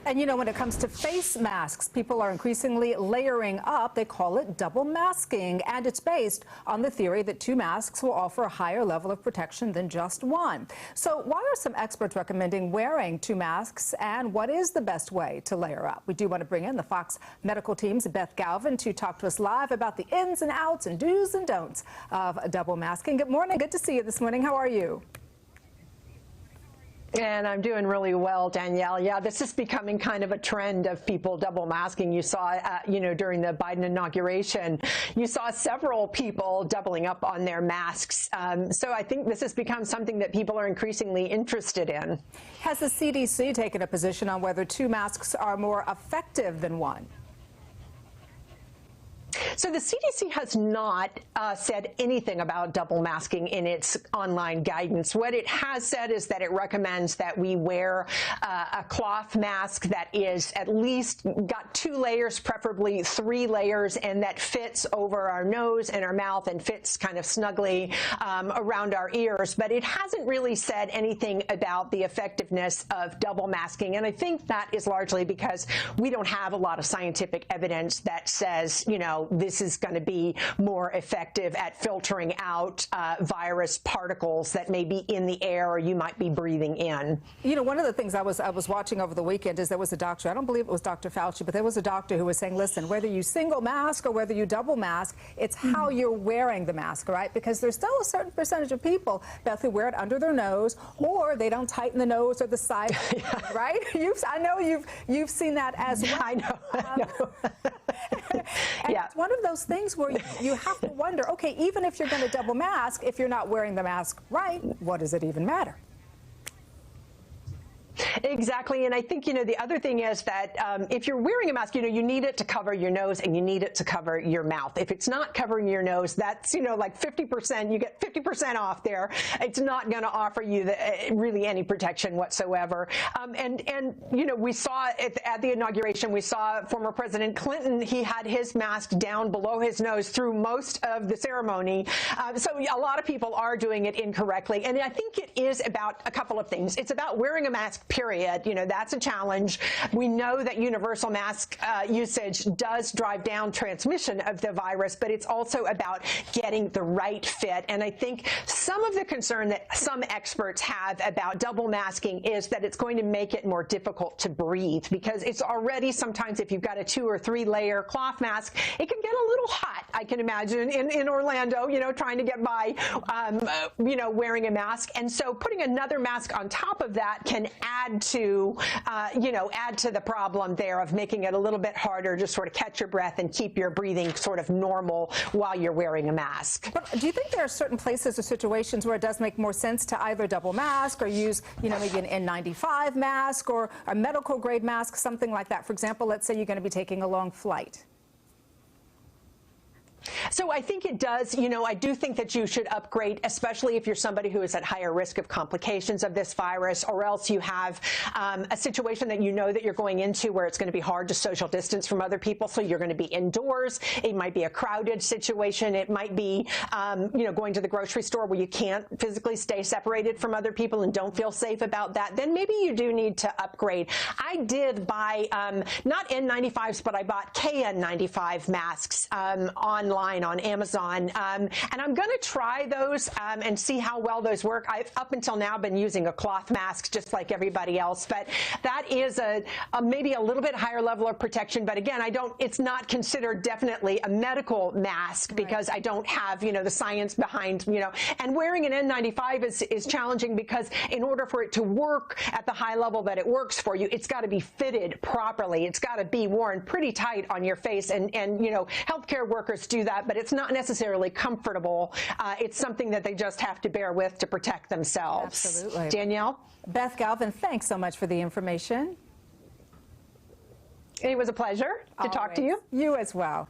And you know, when it comes to face masks, people are increasingly layering up. They call it double masking, and it's based on the theory that two masks will offer a higher level of protection than just one. So why are some experts recommending wearing two masks, and what is the best way to layer up? We do want to bring in the Fox medical team's Beth Galvin to talk to us live about the ins and outs and do's and don'ts of double masking. Good morning. Good to see you this morning. How are you? And I'm doing really well, Danielle. Yeah, this is becoming kind of a trend of people double masking. You saw, during the Biden inauguration, you saw several people doubling up on their masks. So I think this has become something that people are increasingly interested in. Has the CDC taken a position on whether two masks are more effective than one? So the CDC has not said anything about double masking in its online guidance. What it has said is that it recommends that we wear a cloth mask that is at least got 2 layers, preferably 3 layers, and that fits over our nose and our mouth and fits kind of snugly around our ears. But it hasn't really said anything about the effectiveness of double masking. And I think that is largely because we don't have a lot of scientific evidence that says, this is going to be more effective at filtering out virus particles that may be in the air or you might be breathing in. You know, one of the things I was watching over the weekend is there was a doctor, I don't believe it was Dr. Fauci, but there was a doctor who was saying, listen, whether you single mask or whether you double mask, it's how you're wearing the mask, right? Because there's still a certain percentage of people, Beth, who wear it under their nose, or they don't tighten the nose or the side, right? I know you've seen that as well. I know. And it's one of those things where you have to wonder, okay, even if you're going to double mask, if you're not wearing the mask right, what does it even matter? Exactly. And I think, the other thing is that if you're wearing a mask, you need it to cover your nose and you need it to cover your mouth. If it's not covering your nose, that's, like 50%, you get 50% off there. It's not going to offer you really any protection whatsoever. We saw at the inauguration, we saw former President Clinton, he had his mask down below his nose through most of the ceremony. So a lot of people are doing it incorrectly. And I think it is about a couple of things. It's about wearing a mask, period. That's a challenge. We know that universal mask usage does drive down transmission of the virus, but it's also about getting the right fit. And I think some of the concern that some experts have about double masking is that it's going to make it more difficult to breathe, because it's already sometimes, if you've got a 2 or 3 layer cloth mask, it can get a little hot, I can imagine, in Orlando, trying to get by, wearing a mask. And so putting another mask on top of that can add to the problem there of making it a little bit harder to sort of catch your breath and keep your breathing sort of normal while you're wearing a mask. But do you think there are certain places or situations where it does make more sense to either double mask or use, maybe an N95 mask or a medical grade mask, something like that? For example, let's say you're going to be taking a long flight. So I think it does, I do think that you should upgrade, especially if you're somebody who is at higher risk of complications of this virus, or else you have a situation that that you're going into where it's going to be hard to social distance from other people. So you're going to be indoors. It might be a crowded situation. It might be, going to the grocery store where you can't physically stay separated from other people and don't feel safe about that. Then maybe you do need to upgrade. I did buy not N95s, but I bought KN95 masks online on Amazon, and I'm going to try those and see how well those work. I've up until now been using a cloth mask just like everybody else, but that is a maybe a little bit higher level of protection. But again, it's not considered definitely a medical mask because I don't have the science behind and wearing an N95 is challenging because in order for it to work at the high level that it works for you, it's got to be fitted properly. It's got to be worn pretty tight on your face, and healthcare workers do that, but it's not necessarily comfortable. It's something that they just have to bear with to protect themselves. Absolutely. Danielle? Beth Galvin, thanks so much for the information. It was a pleasure to talk to you. You as well.